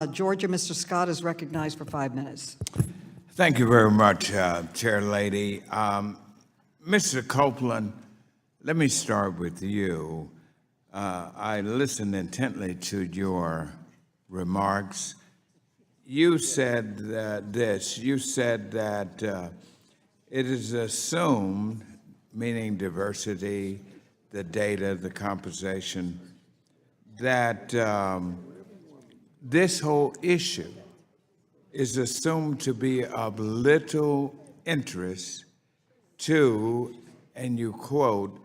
Georgia, Mr. Scott is recognized for 5 minutes. Thank you very much, Chair Lady. Mr. Copeland, let me start with you. I listened intently to your remarks. You said you said that it is assumed, meaning diversity, the data, the composition, that this whole issue is assumed to be of little interest to, and you quote,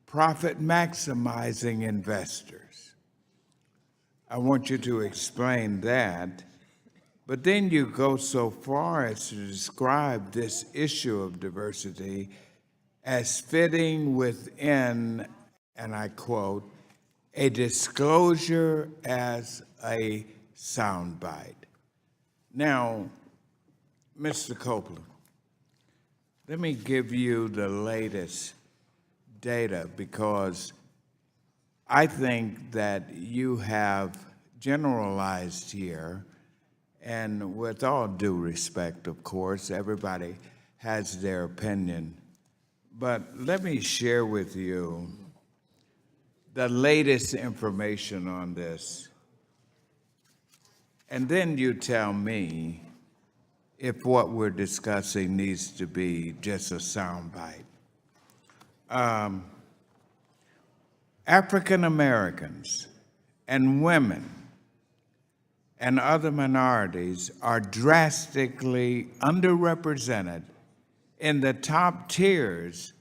profit maximizing investors. I want you to explain that, but then you go so far as to describe this issue of diversity as fitting within, and I quote, a disclosure as a soundbite. Now, Mr. Copeland, let me give you the latest data because I think that you have generalized here, and with all due respect, of course, everybody has their opinion, but let me share with you the latest information on this. And then you tell me if what we're discussing needs to be just a soundbite. African Americans and women and other minorities are drastically underrepresented in the top tiers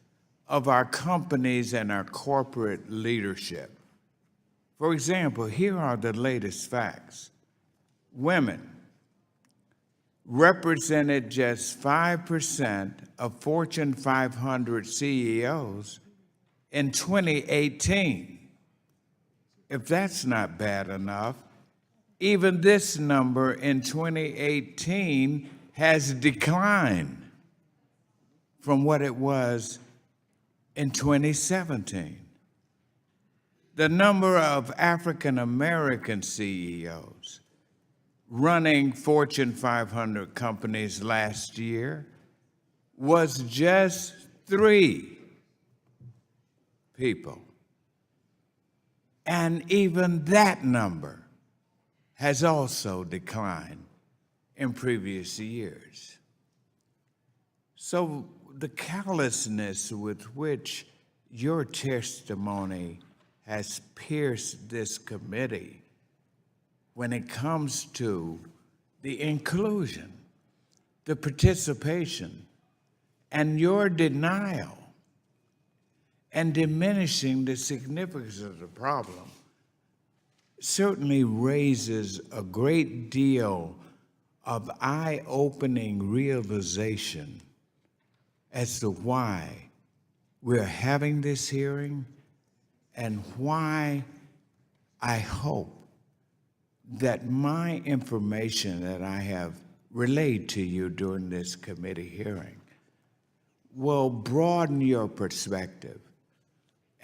of our companies and our corporate leadership. For example, here are the latest facts. Women represented just 5% of Fortune 500 CEOs in 2018. If that's not bad enough, even this number in 2018 has declined from what it was in 2017. The number of African American CEOs running Fortune 500 companies last year was just 3 people. And even that number has also declined in previous years. So the callousness with which your testimony has pierced this committee when it comes to the inclusion, the participation, and your denial and diminishing the significance of the problem certainly raises a great deal of eye-opening realization as to why we're having this hearing and why I hope that my information that I have relayed to you during this committee hearing will broaden your perspective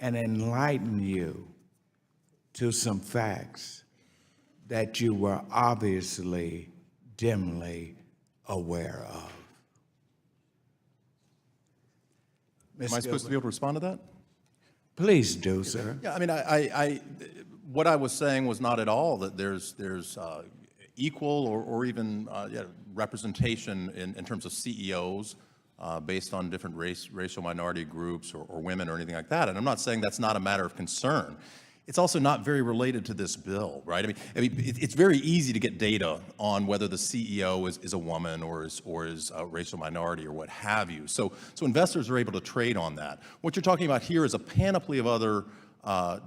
and enlighten you to some facts that you were obviously dimly aware of. Am I supposed to be able to respond to that? Please do, sir. Yeah, I mean, what I was saying was not at all that there's equal or even representation in terms of CEOs based on different racial minority groups or women or anything like that. And I'm not saying that's not a matter of concern. It's also not very related to this bill, right? I mean, it's very easy to get data on whether the CEO is a woman or is a racial minority or what have you. So investors are able to trade on that. What you're talking about here is a panoply of other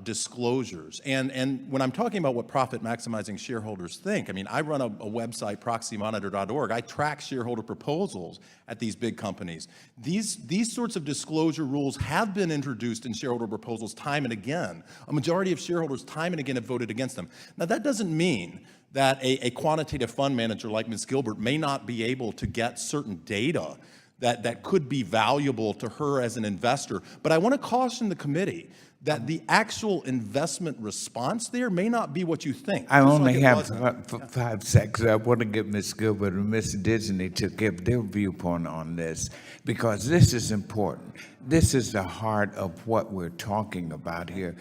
disclosures. And when I'm talking about what profit maximizing shareholders think, I mean, I run a website, proxymonitor.org. I track shareholder proposals at these big companies. These sorts of disclosure rules have been introduced in shareholder proposals time and again. A majority of shareholders time and again have voted against them. Now, that doesn't mean that a quantitative fund manager like Ms. Gilbert may not be able to get certain data that could be valuable to her as an investor. But I want to caution the committee that the actual investment response there may not be what you think. I just only like it have wasn't. 5 seconds. I want to get Ms. Gilbert and Ms. Disney to give their viewpoint on this, because this is important. This is the heart of what we're talking about here.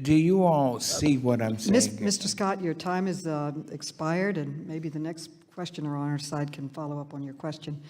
Do you all see what I'm saying? Mr. Scott, your time is expired, and maybe the next questioner on our side can follow up on your question.